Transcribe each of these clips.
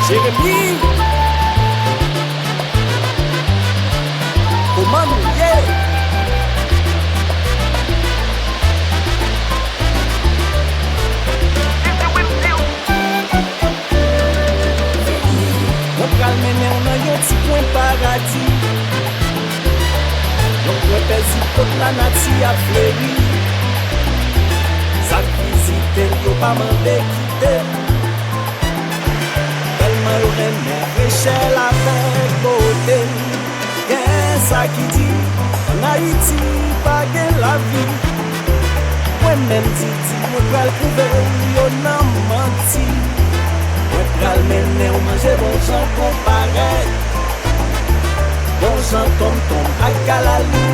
Jérémy, comment nous y est? On pral mener on a yon ti coin paradis. Donc on pèse toute la nature a fleuri. Ça visite yo pas mandé quitter. Tellement yo remet échelle avec beauté. Qu'est-ce ça qui dit en Haïti pas gain la vie. Moi-même dit on pral prouver yo nan menti. On pral mener on manger bon gens comparé. Bon gens tom à Galalou.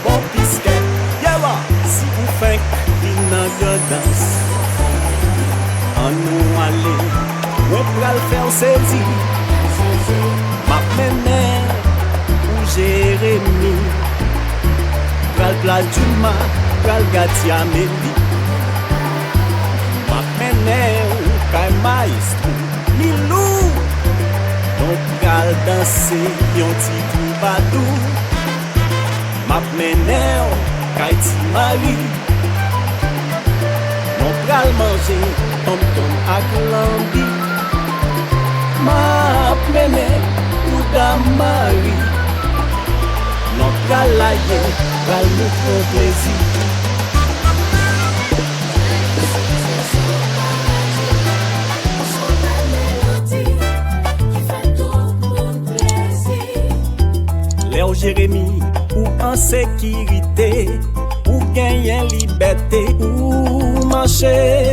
Bon pisquet, yawa, si vous faites une danse, en nous aller, on pral faire saisir. Ma mère ou Jérémy, pral place du mar, pral gati Amélie. Ma mère ou kay maestro, Milou. On pral danser, yon ti troubadou. Map menè kay ti mari. On pral manger tom-tom ak lambi. Map menè ou dam mari. On pral laye, pral nou fon plezi. Léo Jérémy, ou en sécurité, ou gagner liberté, ou marcher